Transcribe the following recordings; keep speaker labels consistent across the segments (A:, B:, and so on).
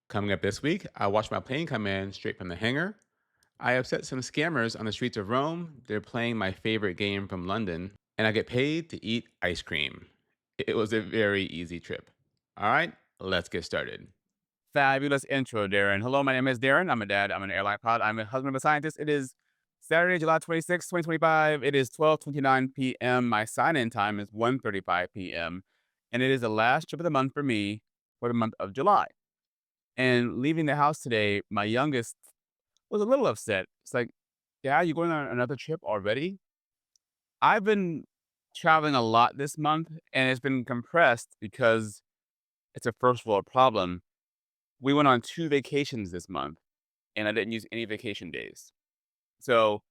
A: Coming up this week, I watched my plane come in straight from the hangar. I upset some scammers on the streets of Rome. They're playing my favorite game from London, and I get paid to eat ice cream. It was a very easy trip. All right, let's get started.
B: Fabulous intro, Darren. Hello, my name is Darren. I'm a dad. I'm an airline pilot. I'm a husband of a scientist. It is Saturday, July 26th, 2025. It is 12:29 p.m. My sign-in time is 1:35 p.m. And it is the last trip of the month for me for the month of July. And leaving the house today, my youngest was a little upset. It's like, Dad, you going on another trip already? I've been traveling a lot this month, and it's been compressed because it's a first world problem. We went on 2 vacations this month, and I didn't use any vacation days. So,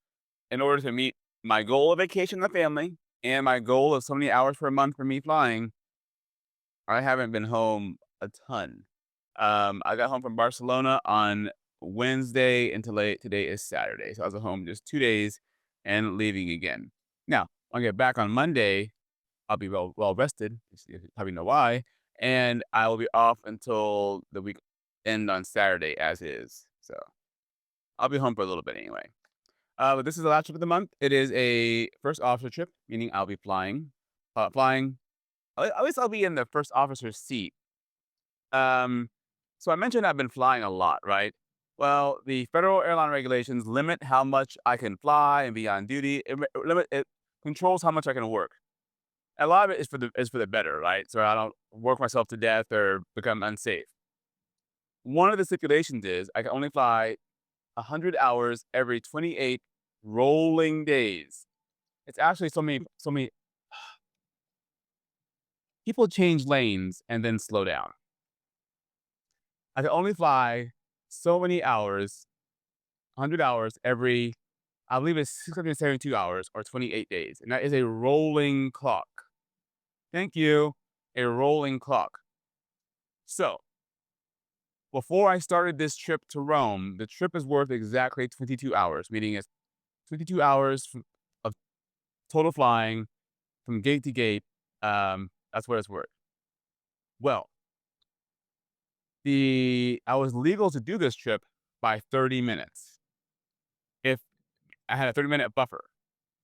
B: in order to meet my goal of vacation with the family and my goal of so many hours per month for me flying, I haven't been home a ton. I got home from Barcelona on Wednesday until late today is Saturday. So I was at home just 2 days and leaving again. Now, I'll get back on Monday. I'll be well rested. You probably know why, and I will be off until the week end on Saturday as is. So I'll be home for a little bit anyway. But this is the last trip of the month. It is a first officer trip, meaning I'll be flying. Flying. At least I'll be in the first officer's seat. Um, so I mentioned I've been flying a lot, right? Well, the federal airline regulations limit how much I can fly and be on duty. It controls how much I can work. A lot of it is for the better, right? So I don't work myself to death or become unsafe. One of the stipulations is I can only fly 100 hours every 28 rolling days. It's actually so many people change lanes and then slow down. I can only fly so many hours, 100 hours every, I believe it's 672 hours or 28 days. And that is a rolling clock. Thank you. A rolling clock. So before I started this trip to Rome, the trip is worth exactly 22 hours, meaning it's 22 hours of total flying from gate to gate. That's what it's worth. Well, I was legal to do this trip by 30 minutes if I had a 30-minute buffer.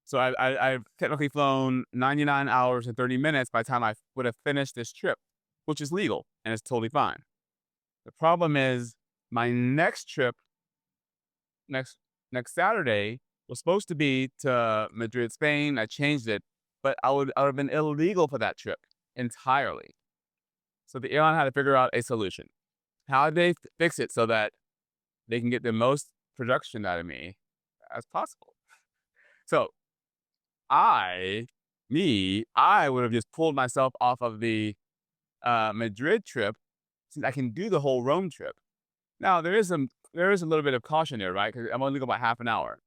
B: So I've technically flown 99 hours and 30 minutes by the time I would have finished this trip, which is legal and it's totally fine. The problem is my next trip next next Saturday was supposed to be to Madrid, Spain. I changed it, but I would have been illegal for that trip entirely. So the airline had to figure out a solution. How did they fix it so that they can get the most production out of me as possible? So I, I would have just pulled myself off of the Madrid trip since I can do the whole Rome trip. Now there is a little bit of caution there, right? Because I'm only going about half an hour.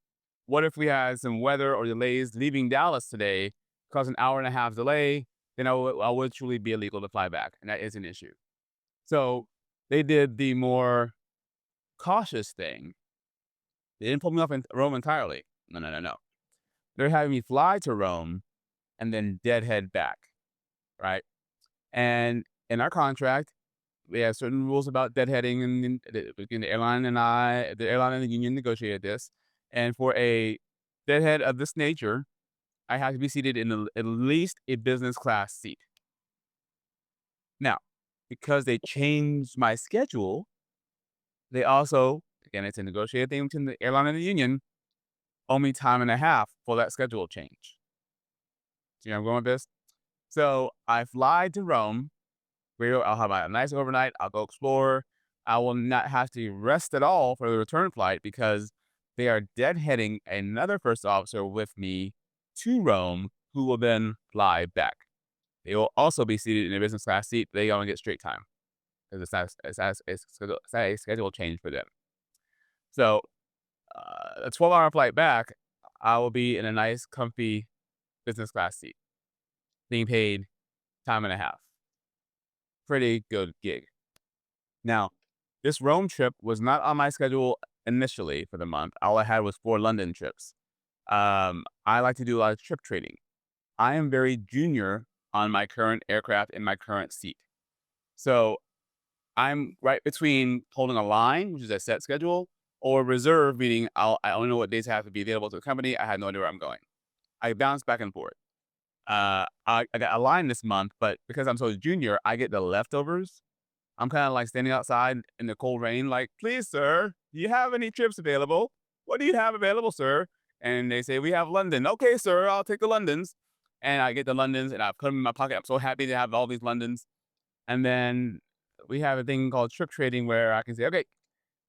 B: What if we had some weather or delays leaving Dallas today, cause an hour and a half delay? Then I would truly be illegal to fly back, and that is an issue. So they did the more cautious thing. They didn't pull me off in Rome entirely. No, no, no, no. They're having me fly to Rome and then deadhead back, right? And in our contract, we have certain rules about deadheading, and between the airline and the airline and the union negotiated this. And for a deadhead of this nature, I have to be seated in at least a business class seat. Now, because they changed my schedule, they also, again, it's a negotiated thing between the airline and the union, owe me time and a half for that schedule change. See where I'm going with this? So I fly to Rome, where I'll have a nice overnight. I'll go explore. I will not have to rest at all for the return flight because they are deadheading another first officer with me to Rome, who will then fly back. They will also be seated in a business class seat. They only get straight time because it's not a schedule change for them. So a 12-hour flight back, I will be in a nice, comfy business class seat, being paid time and a half. Pretty good gig. Now, this Rome trip was not on my schedule initially for the month. All I had was 4 London trips. I like to do a lot of trip trading. I am very junior on my current aircraft in my current seat. So I'm right between holding a line, which is a set schedule, or reserve, meaning I only know what days I have to be available to the company. I have no idea where I'm going. I bounce back and forth. I got a line this month, but because I'm so junior, I get the leftovers. I'm kind of like standing outside in the cold rain, like, please, sir, do you have any trips available? What do you have available, sir? And they say, we have London. Okay, sir, I'll take the Londons. And I get the Londons and I put them in my pocket. I'm so happy to have all these Londons. And then we have a thing called trip trading where I can say, okay,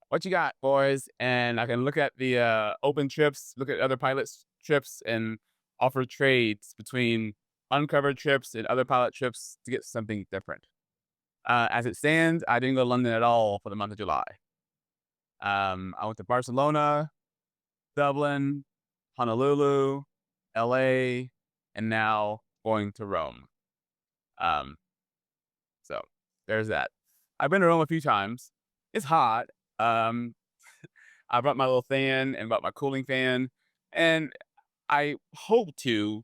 B: what you got, boys? And I can look at the open trips, look at other pilots' trips, and offer trades between uncovered trips and other pilot trips to get something different. As it stands, I didn't go to London at all for the month of July. I went to Barcelona, Dublin, Honolulu, LA, and now going to Rome. Um, so there's that. I've been to Rome a few times. It's hot. Um, I brought my little fan and brought my cooling fan, and I hope to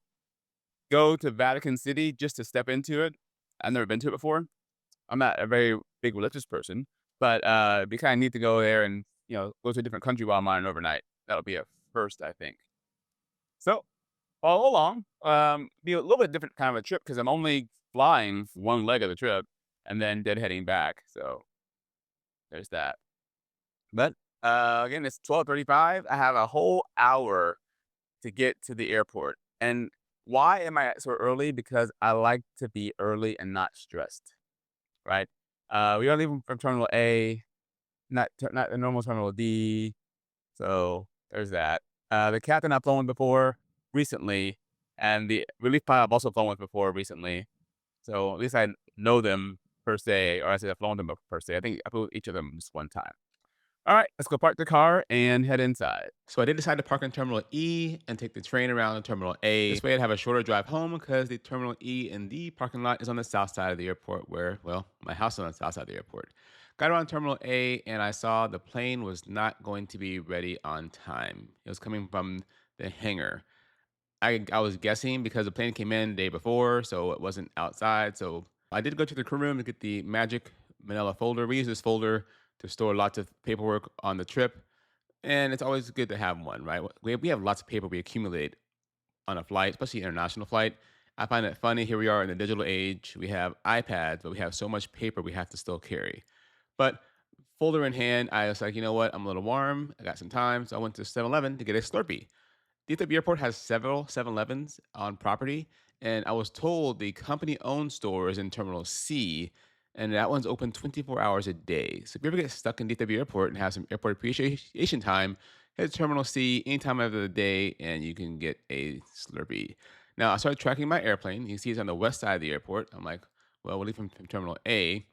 B: go to Vatican City just to step into it. I've never been to it before. I'm not a very big religious person, but it'd be kind of neat to go there and go to a different country while I'm on it overnight. That'll be a first, I think. So all along, be a little bit different kind of a trip because I'm only flying one leg of the trip and then deadheading back. So there's that. But again, it's 12:35. I have a whole hour to get to the airport. And why am I so early? Because I like to be early and not stressed, right? We are leaving from Terminal A, not the normal Terminal D. So there's that. The captain I've flown with before recently, and the relief pilot I've also flown with before recently. So at least I know them per se, or I said I've flown them per se. I think I flew with each of them just one time. All right, let's go park the car and head inside.
A: So I did decide to park in Terminal E and take the train around to Terminal A. This way I'd have a shorter drive home because the Terminal E and D parking lot is on the south side of the airport where, well, my house is on the south side of the airport. Got around Terminal A and I saw the plane was not going to be ready on time. It was coming from the hangar. I was guessing because the plane came in the day before, so it wasn't outside. So I did go to the crew room to get the magic manila folder. We use this folder to store lots of paperwork on the trip, and it's always good to have one, right? We have lots of paper we accumulate on a flight, especially international flight. I find it funny. Here we are in the digital age. We have iPads, but we have so much paper we have to still carry. But folder in hand, I was like, you know what? I'm a little warm. I got some time. So I went to 7-Eleven to get a Slurpee. DFW Airport has several 7-Elevens on property, and I was told the company-owned store is in Terminal C, and that one's open 24 hours a day. So if you ever get stuck in DFW Airport and have some airport appreciation time, head to Terminal C any time of the day, and you can get a Slurpee. Now, I started tracking my airplane. You can see it's on the west side of the airport. I'm like, well, we'll leave from Terminal A.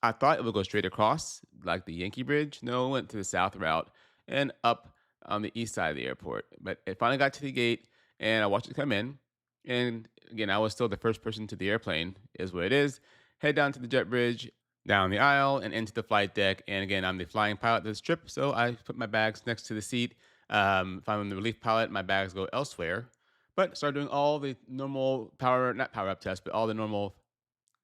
A: I thought it would go straight across, like the Yankee Bridge. No, it went to the south route and up on the east side of the airport. But it finally got to the gate, and I watched it come in. And again, I was still the first person to the airplane, is what it is. Head down to the jet bridge, down the aisle, and into the flight deck. And again, I'm the flying pilot this trip, so I put my bags next to the seat. If I'm the relief pilot, my bags go elsewhere. But start doing all the normal not power up tests, but all the normal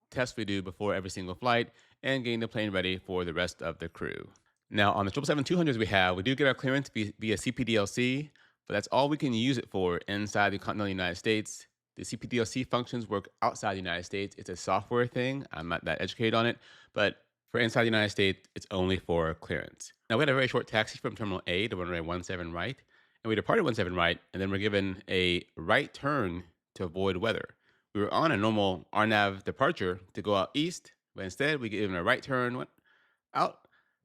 A: tests we do before every single flight and getting the plane ready for the rest of the crew. Now, on the 777-200s we do get our clearance via CPDLC, but that's all we can use it for inside the continental United States. The CPDLC functions work outside the United States. It's a software thing. I'm not that educated on it, but for inside the United States, it's only for clearance. Now, we had a very short taxi from Terminal A to runway 17 right, and we departed 17 right, and then we're given a right turn to avoid weather. We were on a normal RNAV departure to go out east, but instead we get given a right turn, went out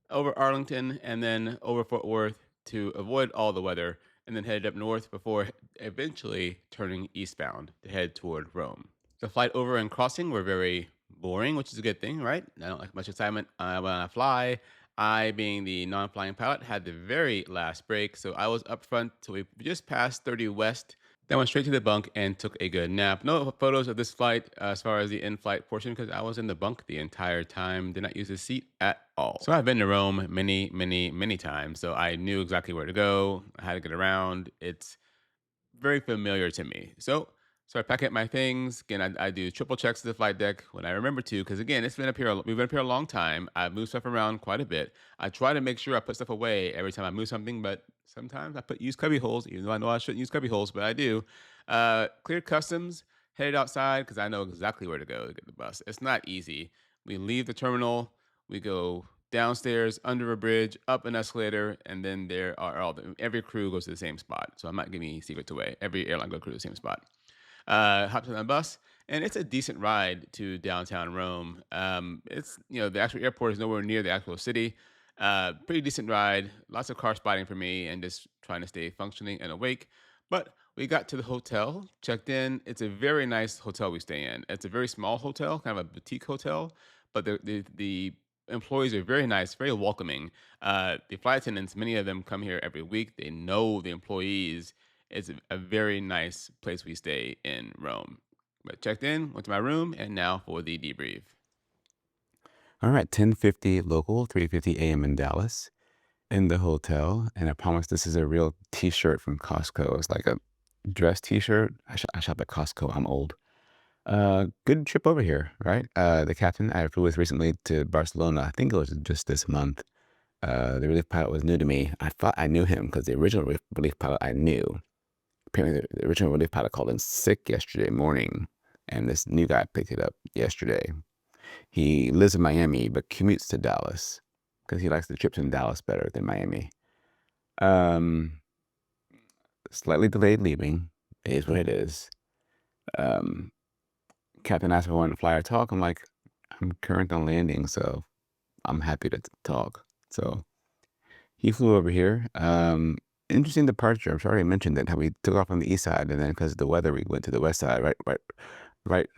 A: over Arlington and then over Fort Worth to avoid all the weather, and then headed up north before eventually turning eastbound to head toward Rome. The flight over and crossing were very boring, which is a good thing, right? I don't like much excitement when I fly. I, being the non-flying pilot, had the very last break, so I was up front till we just passed 30 West. Then went straight to the bunk and took a good nap. No photos of this flight as far as the in-flight portion because I was in the bunk the entire time. Did not use the seat at all. So I've been to Rome many, many, many times. So I knew exactly where to go, how to get around. It's very familiar to me. So So I pack up my things. Again, I do triple checks to the flight deck when I remember to, because again, it's been up here. We've been up here a long time. I've moved stuff around quite a bit. I try to make sure I put stuff away every time I move something, but sometimes I use cubby holes, even though I know I shouldn't use cubby holes, but I do. Cleared customs, headed outside because I know exactly where to go to get the bus. It's not easy. We leave the terminal, we go downstairs, under a bridge, up an escalator, and then there are every crew goes to the same spot. So I'm not giving any secrets away. Every airline goes to the same spot. Hopped on a bus, and it's a decent ride to downtown Rome. It's the actual airport is nowhere near the actual city. Pretty decent ride. Lots of car spotting for me, and just trying to stay functioning and awake. But we got to the hotel, checked in. It's a very nice hotel we stay in. It's a very small hotel, kind of a boutique hotel, but the employees are very nice, very welcoming. The flight attendants, many of them come here every week. They know the employees. It's a very nice place we stay in Rome. But checked in, went to my room, and now for the debrief.
B: All right, 10:50 local, 3:50 a.m. in Dallas, in the hotel, and I promise this is a real T-shirt from Costco. It's like a dress T-shirt. I shop at Costco. I'm old. Good trip over here, right? The captain I flew with recently to Barcelona. I think it was just this month. The relief pilot was new to me. I thought I knew him because the original relief pilot I knew. Apparently, the original relief pilot called in sick yesterday morning, and this new guy picked it up yesterday. He lives in Miami, but commutes to Dallas because he likes the trips in Dallas better than Miami. Um, Slightly delayed leaving is what it is. Captain asked if I wanted to fly or talk. I'm like, I'm current on landing, so I'm happy to talk. So he flew over here. Interesting departure. I'm sorry I mentioned it. How we took off on the east side, and then because of the weather, we went to the west side, right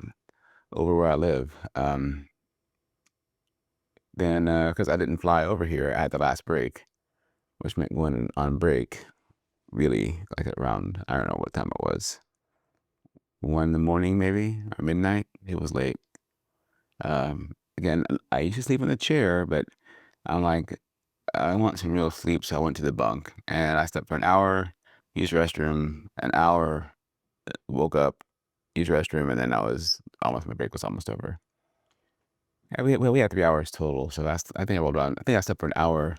B: over where I live. Then because I didn't fly over here, I had the last break, which meant going on break really like around, I don't know what time it was, 1 in the morning maybe or midnight. It was late. Again, I used to sleep in the chair, but I'm like, I want some real sleep, so I went to the bunk and I slept for an hour, used restroom, an hour, woke up, used restroom, and then my break was almost over. Yeah, we had 3 hours total, so I think I rolled around. I think I slept for an hour,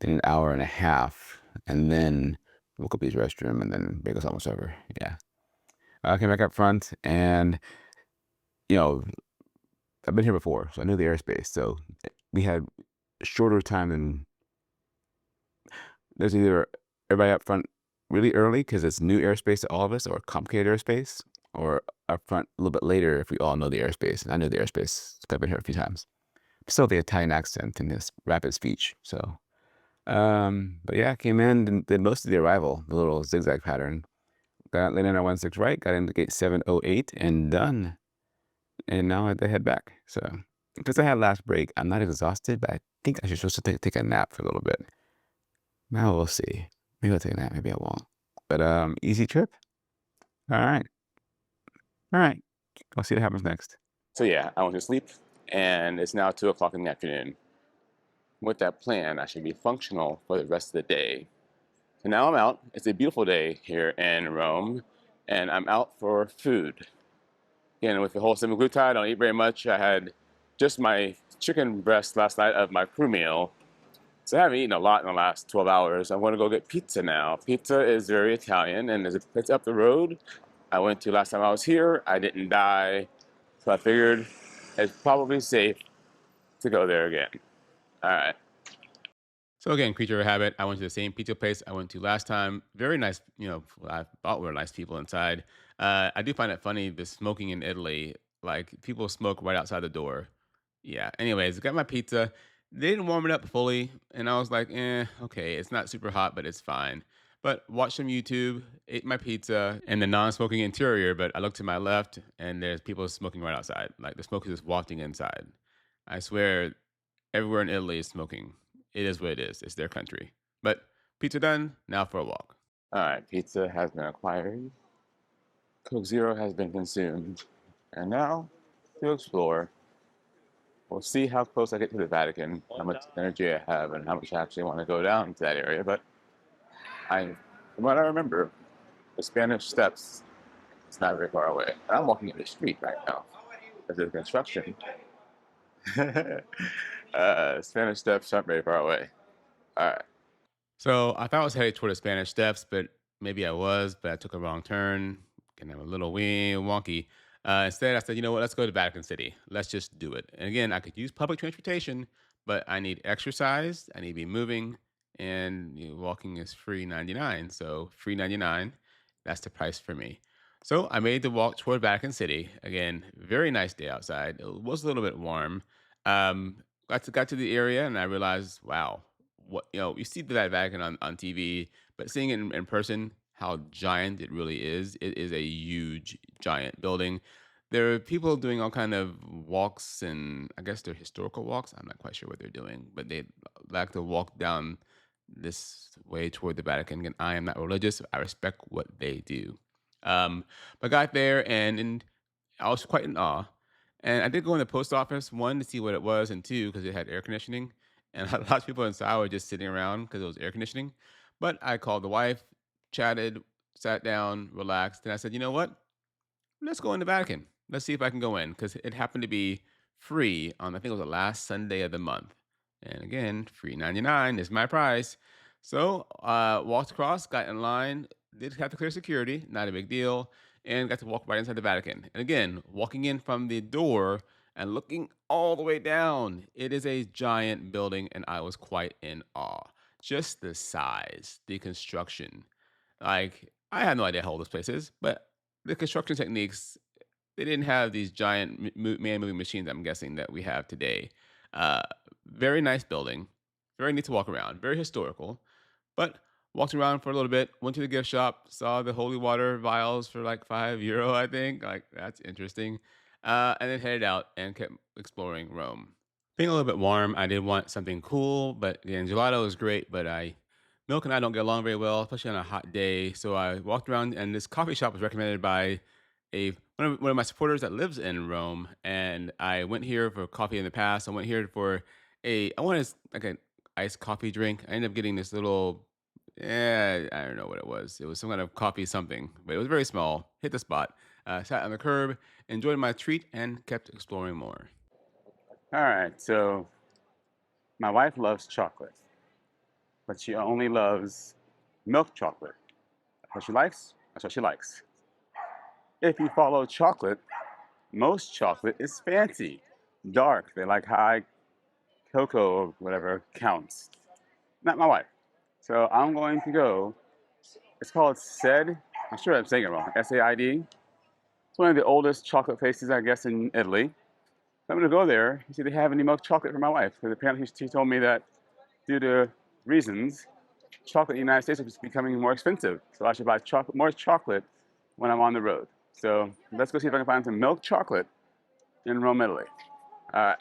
B: then an hour and a half, and then woke up, used restroom, and then break was almost over. Yeah, I came back up front, and you know I've been here before, so I knew the airspace. So we had shorter time than there's either everybody up front really early because it's new airspace to all of us, or complicated airspace, or up front a little bit later if we all know the airspace. And I knew the airspace. I've been here a few times. Still the Italian accent and this rapid speech. So, but yeah, I came in and did most of the arrival, the little zigzag pattern. Got landed on 16 right, got into gate 708 and done. And now I had to head back. So, because I had last break, I'm not exhausted, but I think I should supposed to take a nap for a little bit. Now we'll see. Maybe I'll take a nap, maybe I won't. But easy trip. All right. All right. I'll see what happens next.
A: So yeah, I went to sleep, and it's now 2 o'clock in the afternoon. With that plan, I should be functional for the rest of the day. So now I'm out. It's a beautiful day here in Rome, and I'm out for food. Again, with the whole semaglutide, I don't eat very much. I had just my chicken breast last night of my crew meal. So I haven't eaten a lot in the last 12 hours. I'm going to go get pizza now. Pizza is very Italian, and there's a place up the road I went to last time I was here. I didn't die, so I figured it's probably safe to go there again. All right. So again, creature of habit. I went to the same pizza place I went to last time. Very nice, I thought were nice people inside. I do find it funny the smoking in Italy. Like people smoke right outside the door. Yeah. Anyways, got my pizza. They didn't warm it up fully, and I was like, okay, it's not super hot, but it's fine. But watched some YouTube, ate my pizza in the non-smoking interior, but I looked to my left and there's people smoking right outside. Like the smoke is just wafting inside. I swear everywhere in Italy is smoking. It is what it is. It's their country. But pizza done. Now for a walk. All right, pizza has been acquired. Coke Zero has been consumed. And now to explore. We'll see how close I get to the Vatican, how much energy I have, and how much I actually want to go down to that area. But from what I remember, the Spanish Steps It's not very far away. I'm walking in the street right now because there's construction. Spanish Steps aren't very far away. All right. So I thought I was headed toward the Spanish Steps, but maybe I was, but I took a wrong turn. Kind of a little wonky. Instead, I said, you know what? Let's go to Vatican City. Let's just do it. And again, I could use public transportation, but I need exercise. I need to be moving, and walking is free 99. So free 99. That's the price for me. So I made the walk toward Vatican City. Again, very nice day outside. It was a little bit warm. Um, got to the area, and I realized, wow, what you see that Vatican on TV, but seeing it in person, how giant it really is. It is a huge, giant building. There are people doing all kind of walks, and I guess they're historical walks. I'm not quite sure what they're doing, but they like to walk down this way toward the Vatican. And I am not religious. I respect what they do. But got there, and I was quite in awe. And I did go in the post office, one, to see what it was, and two, because it had air conditioning. And a lot of people inside were just sitting around because it was air conditioning. But I called the wife, chatted, sat down, relaxed, and I said, you know what? Let's go in the Vatican. Let's see if I can go in because it happened to be free on, I think it was the last Sunday of the month. And again, free 99 is my price. So walked across, got in line, did have to clear security, not a big deal, and got to walk right inside the Vatican. And again, walking in from the door and looking all the way down, it is a giant building, and I was quite in awe. Just the size, the construction. Like, I have no idea how old this place is, but the construction techniques, they didn't have these giant man moving machines, I'm guessing, that we have today. Uh, Very nice building, very neat to walk around, very historical. But walked around for a little bit, went to the gift shop, saw the holy water vials for like €5, I think. Like, that's interesting. And then headed out and kept exploring Rome. Being a little bit warm, I did want something cool, but again, gelato is great, but milk and I don't get along very well, especially on a hot day. So I walked around, and this coffee shop was recommended by one of my supporters that lives in Rome, and I went here for coffee in the past. I went here for I wanted like an iced coffee drink. I ended up getting this little, I don't know what it was. It was some kind of coffee something, but it was very small. Hit the spot. Sat on the curb, enjoyed my treat, and kept exploring more. All right, so my wife loves chocolate, but she only loves milk chocolate. That's what she likes. That's what she likes. If you follow chocolate, most chocolate is fancy, dark. They like high cocoa or whatever counts. Not my wife. So I'm going to go. It's called Said. I'm sure I'm saying it wrong. SAID. It's one of the oldest chocolate places, I guess, in Italy. So I'm going to go there and see if they have any milk chocolate for my wife. Because apparently she told me that due to reasons, chocolate in the United States is becoming more expensive. So I should buy more chocolate when I'm on the road. So let's go see if I can find some milk chocolate in Rome, Italy. All right.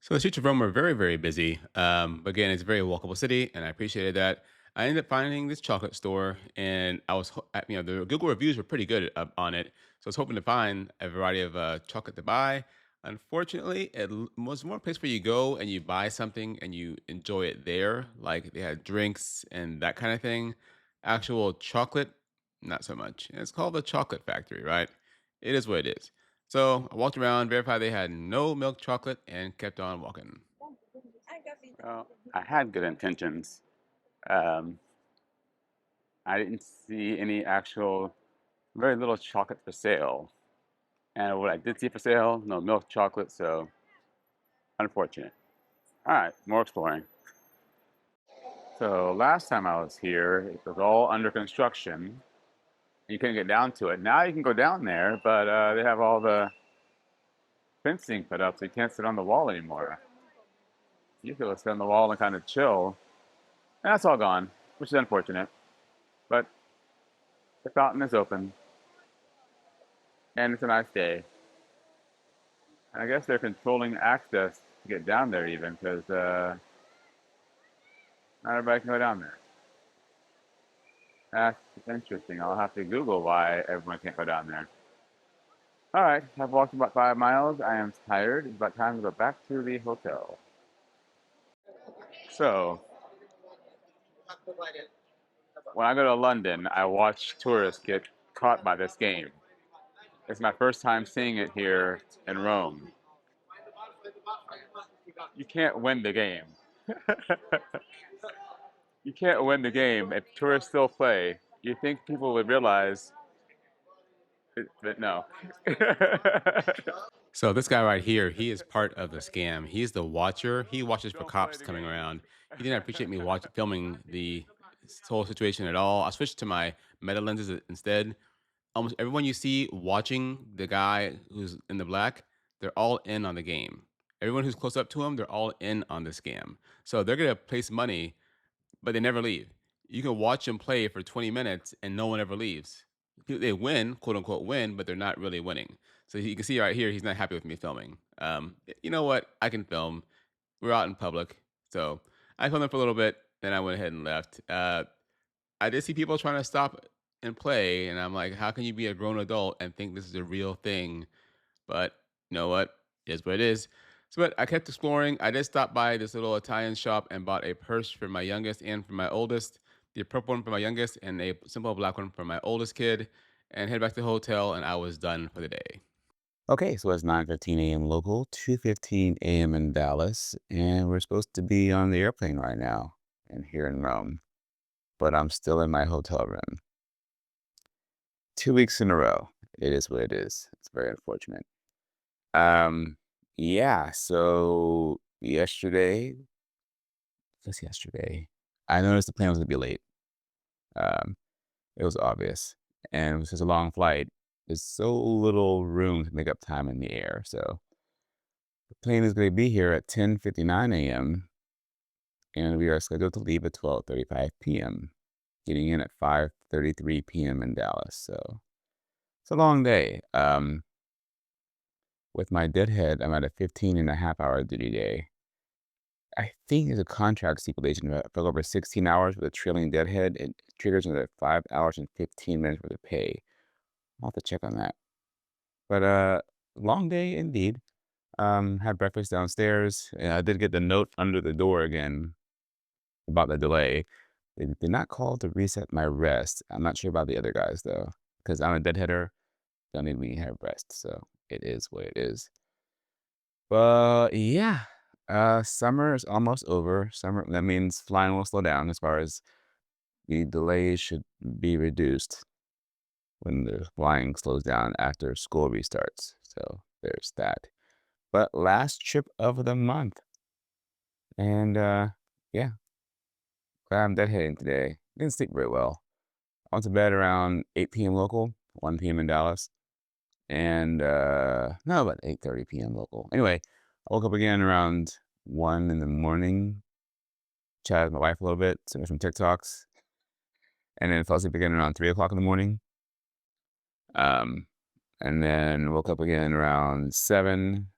A: So the streets of Rome were very, very busy. Again, it's a very walkable city, and I appreciated that. I ended up finding this chocolate store, and the Google reviews were pretty good on it. So I was hoping to find a variety of chocolate to buy. Unfortunately, was more a place where you go and you buy something and you enjoy it there. Like they had drinks and that kind of thing. Actual chocolate, not so much. And it's called the Chocolate Factory, right? It is what it is. So I walked around, verified they had no milk chocolate, and kept on walking. Well, I had good intentions. Um, I didn't see any actual, very little chocolate for sale. And what I did see for sale, no milk chocolate, so unfortunate. All right, more exploring. So last time I was here, it was all under construction. You couldn't get down to it. Now you can go down there, but they have all the fencing put up, so you can't sit on the wall anymore. You could sit on the wall and kind of chill. And that's all gone, which is unfortunate. But the fountain is open, and it's a nice day. And I guess they're controlling access to get down there even, because not everybody can go down there. That's interesting. I'll have to Google why everyone can't go down there. All right, I've walked about 5 miles. I am tired. It's about time to go back to the hotel. So, when I go to London, I watch tourists get
B: caught by this game. It's my first time seeing it here in Rome. You can't win the game. You can't win the game if tourists still play. You think people would realize that no.
A: So this guy right here, he is part of the scam. He's the watcher. He watches for
B: Don't play
A: cops
B: the
A: coming
B: game.
A: around. He didn't appreciate me filming the whole situation at all. I switched to my meta lenses instead. Almost everyone you see watching the guy who's in the black, they're all in on the game. Everyone who's close up to him, they're all in on the scam. So they're gonna place money, but they never leave. You can watch them play for 20 minutes and no one ever leaves. They win, quote unquote win, but they're not really winning. So you can see right here, he's not happy with me filming. You know what? I can film. We're out in public. So I filmed him for a little bit, then I went ahead and left. I did see people trying to stop and play, and I'm like, how can you be a grown adult and think this is a real thing? But you know what? It is what it is. So, but I kept exploring. I did stop by this little Italian shop and bought a purse for my youngest and for my oldest. The purple one for my youngest and a simple black one for my oldest kid. And head back to the hotel, and I was done for the day.
B: Okay, so it's 9:15 a.m. local, 2:15 a.m. in Dallas, and we're supposed to be on the airplane right now and here in Rome, but I'm still in my hotel room. 2 weeks in a row. It is what it is. It's very unfortunate. Um, yeah, so yesterday, I noticed the plane was gonna be late. Um, it was obvious. And it was just a long flight. There's so little room to make up time in the air. So the plane is gonna be here at 10:59 a.m. and we are scheduled to leave at 12:35 p.m., getting in at 5:33 p.m. in Dallas. So it's a long day. With my deadhead, I'm at a 15 and a half hour duty day. I think there's a contract stipulation for over 16 hours with a trailing deadhead. It triggers another 5 hours and 15 minutes worth of pay. I'll have to check on that. But long day indeed. Had breakfast downstairs. I did get the note under the door again about the delay. They did not call to reset my rest. I'm not sure about the other guys though, because I'm a deadheader. Don't need me to have rest, so it is what it is. But yeah, summer is almost over. Summer, that means flying will slow down as far as the delays should be reduced when the flying slows down after school restarts. So there's that. But last trip of the month. And yeah, glad I'm deadheading today. Didn't sleep very well. I went to bed around 8 p.m. local, 1 p.m. in Dallas. And no, about 8:30 p.m. local. Anyway, I woke up again around 1 in the morning, chatted with my wife a little bit, sent her some TikToks, and then fell asleep again around 3 o'clock in the morning. Um, and then woke up again around 7,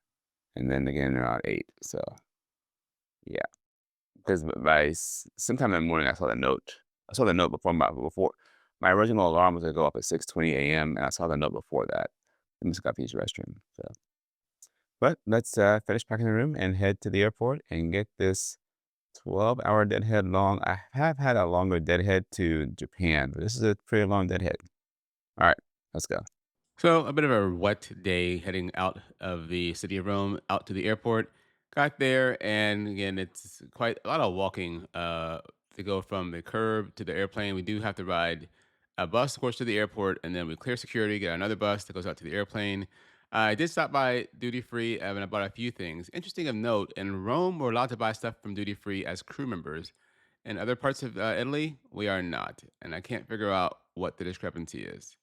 B: and then again around 8. So yeah. Because by sometime in the morning, I saw the note. I saw the note before my original alarm was gonna go off at 6:20 a.m., and I saw the note before that. I must have got to use the restroom. So, but let's finish packing the room and head to the airport and get this 12-hour deadhead long. I have had a longer deadhead to Japan, but this is a pretty long deadhead. All right, let's go.
A: So a bit of a wet day heading out of the city of Rome out to the airport. Got there, and again, it's quite a lot of walking to go from the curb to the airplane. We do have to ride a bus, of course, to the airport, and then we clear security, get another bus that goes out to the airplane. I did stop by duty free, and I bought a few things. Interesting of note: in Rome, we're allowed to buy stuff from duty free as crew members. In other parts of Italy, we are not, and I can't figure out what the discrepancy is.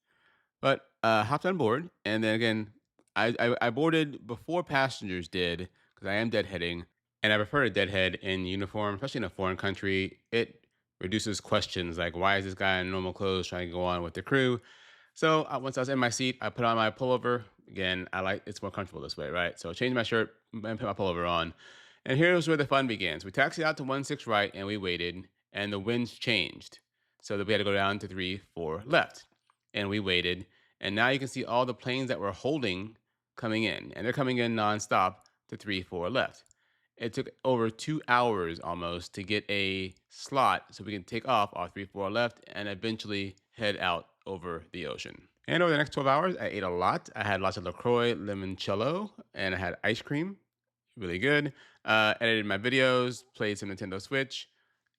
A: But, hopped on board, and then again, I boarded before passengers did because I am deadheading, and I prefer to deadhead in uniform, especially in a foreign country. It reduces questions like, "Why is this guy in normal clothes trying to go on with the crew?" So, once I was in my seat, I put on my pullover. Again, I like it's more comfortable this way, right? So I changed my shirt and put my pullover on, and here's where the fun begins. We taxied out to 16 right, and we waited, and the winds changed, so that we had to go down to 34 left, and we waited, and now you can see all the planes that we're holding coming in, and they're coming in nonstop to 34 left. It took over 2 hours almost to get a slot so we can take off our 34 left and eventually head out over the ocean. And over the next 12 hours, I ate a lot. I had lots of LaCroix, limoncello, and I had ice cream. Really good. Edited my videos, played some Nintendo Switch,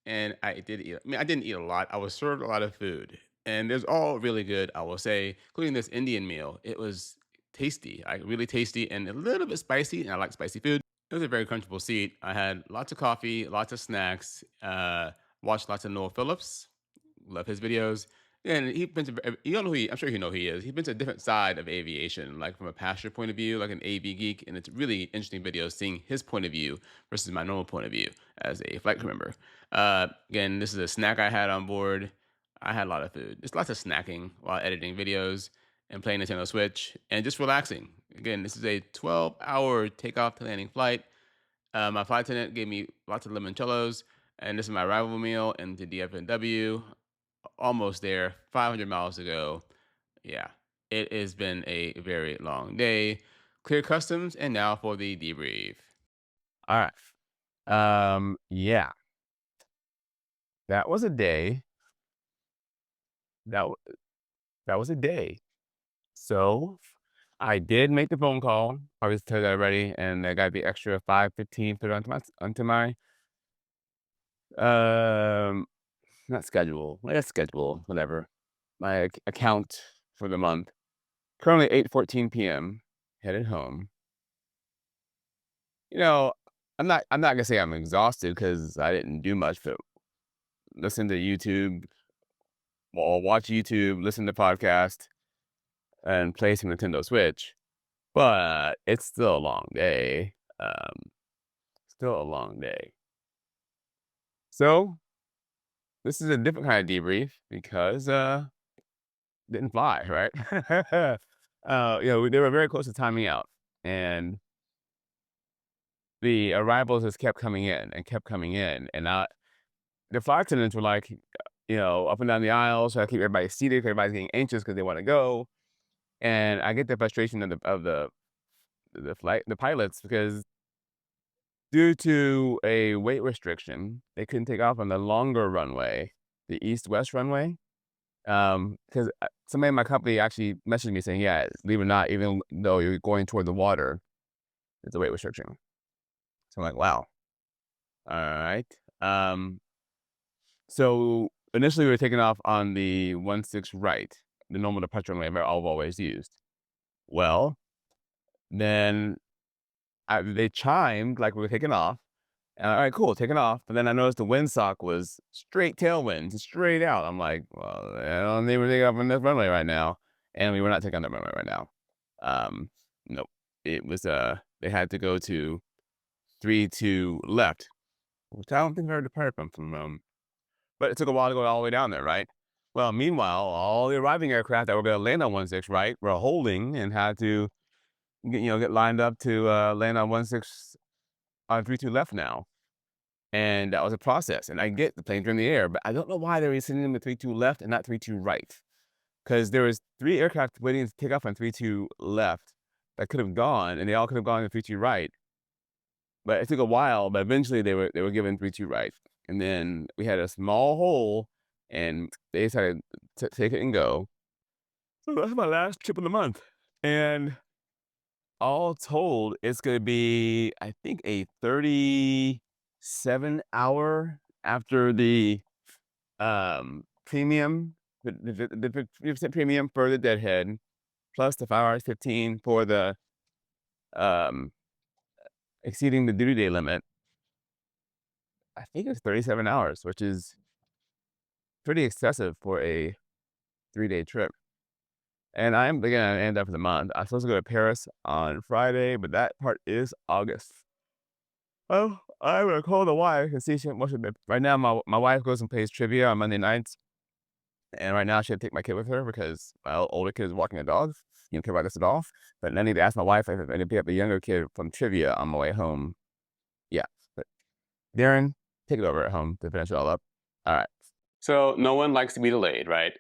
A: and I did eat. I mean, I didn't eat a lot. I was served a lot of food, and there's all really good, I will say, including this Indian meal. It was tasty, really tasty, and a little bit spicy, and I like spicy food. It was a very comfortable seat. I had lots of coffee, lots of snacks, watched lots of Noah Phillips, love his videos. And he been to, you don't know who I'm sure you know who he is. He's been to a different side of aviation, like from a pastor point of view, like an AV geek. And it's really interesting video seeing his point of view versus my normal point of view as a flight crew member. Again, this is a snack I had on board. I had a lot of food. Just lots of snacking while editing videos and playing Nintendo Switch and just relaxing. Again, this is a 12-hour takeoff to landing flight. My flight attendant gave me lots of limoncellos, and this is my arrival meal into DFW. Almost there, 500 miles to go. Yeah, it has been a very long day. Clear customs, and now for the debrief.
B: All right. Yeah, that was a day. That w that was a day. So, I did make the phone call. I was told that already, and I got the extra 5:15 put onto my, um, not schedule, schedule, whatever, my account for the month. Currently 8:14 PM, headed home. You know, I'm not gonna say I'm exhausted because I didn't do much, but listen to YouTube or watch YouTube, listen to podcast, and play some Nintendo Switch. But it's still a long day. Still a long day. So this is a different kind of debrief because didn't fly, right? They were very close to timing out, and the arrivals just kept coming in and kept coming in, and the flight attendants were like, up and down the aisle, so I keep everybody seated. 'Cause everybody's getting anxious because they want to go, and I get the frustration of the pilots because due to a weight restriction, they couldn't take off on the longer runway, the east-west runway. 'Cause, somebody in my company actually messaged me saying, "Yeah, believe it or not, even though you're going toward the water, it's a weight restriction." So I'm like, "Wow, alright." So initially, we were taking off on the 16 right, the normal departure runway I've always used. Well, then they chimed like we were taking off. Alright, cool, taking off, but then I noticed the windsock was straight tailwind, straight out. I'm like, "Well, I don't think we're taking off on this runway right now," and we were not taking on the runway right now. Um, nope. It was, they had to go to 3-2 left, which I don't think I ever departed from, but it took a while to go all the way down there, right? Well, meanwhile, all the arriving aircraft that were gonna land on 16 right were holding and had to get lined up to, land on 16 on 3-2 left now. And that was a process, and I get the planes are in the air, but I don't know why they were sending them to 3-2 left and not 3-2 right. Because there was 3 aircraft waiting to take off on 3-2 left that could have gone, and they all could have gone to 3-2 right. But it took a while, but eventually they were given 3-2 right. And then we had a small hole, and they decided to take it and go. So that's my last trip of the month. And all told, it's gonna be, I think, a 37-hour after the premium, the 50% premium for the Deadhead, plus the 5 hours 15 for the um exceeding the duty day limit. I think it's 37 hours, which is pretty excessive for a 3-day trip. And I'm gonna end up for the month. I'm supposed to go to Paris on Friday, but that part is August. Well, I'm gonna call the wife and see if she wants to. Right now, my wife goes and plays trivia on Monday nights. And right now, she had to take my kid with her because my older kid is walking a dog. He don't care about this at all. But then I need to ask my wife if I need to pick up the younger kid from trivia on my way home. Yeah. But Darren, take it over at home to finish it all up. All right.
A: So no one likes to be delayed, right?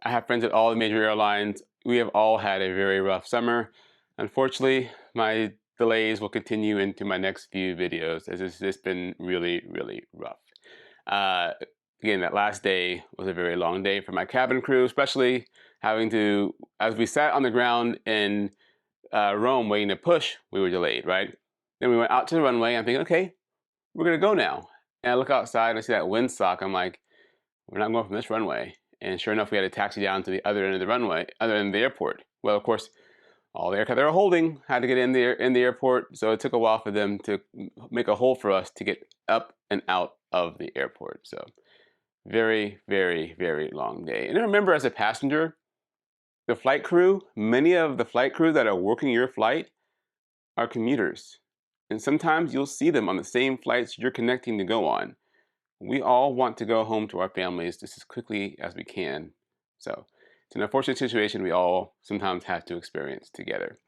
A: I have friends at all the major airlines. We have all had a very rough summer. Unfortunately, my delays will continue into my next few videos as it's just been really, really rough. Uh, again, that last day was a very long day for my cabin crew, especially having to, as we sat on the ground in Rome waiting to push, we were delayed, right? Then we went out to the runway. I'm thinking, okay, we're going to go now. And I look outside and I see that windsock. I'm like, we're not going from this runway. And sure enough, we had to taxi down to the other end of the runway, other end of the airport. Well, of course, all the aircraft they were holding had to get in the airport, so it took a while for them to make a hole for us to get up and out of the airport. So very, very, very long day. And I remember as a passenger, the flight crew, many of the flight crew that are working your flight are commuters. And sometimes you'll see them on the same flights you're connecting to go on. We all want to go home to our families just as quickly as we can. So it's an unfortunate situation we all sometimes have to experience together.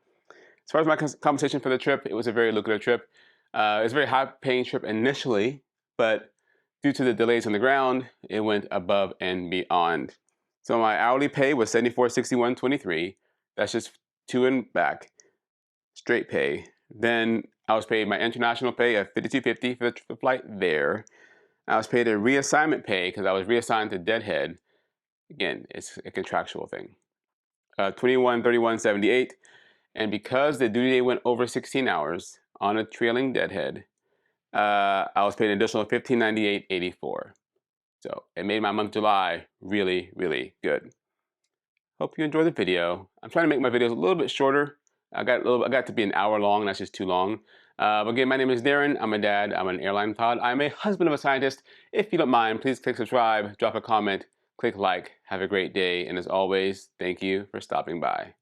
A: As far as my compensation for the trip, it was a very lucrative trip. It was a very high-paying trip initially, but due to the delays on the ground, it went above and beyond. So my hourly pay was $74.61.23. That's just to and back, straight pay. Then I was paid my international pay of $52.50 for the flight there. I was paid a reassignment pay because I was reassigned to Deadhead. Again, it's a contractual thing. $21.31.78. And because the duty day went over 16 hours on a trailing Deadhead, I was paid an additional $15.98.84. So it made my month July really, really good. Hope you enjoyed the video. I'm trying to make my videos a little bit shorter. I got to be an hour long, and that's just too long. But again, my name is Darren. I'm a dad. I'm an airline pod. I'm a husband of a scientist. If you don't mind, please click subscribe, drop a comment, click like. Have a great day. And as always, thank you for stopping by.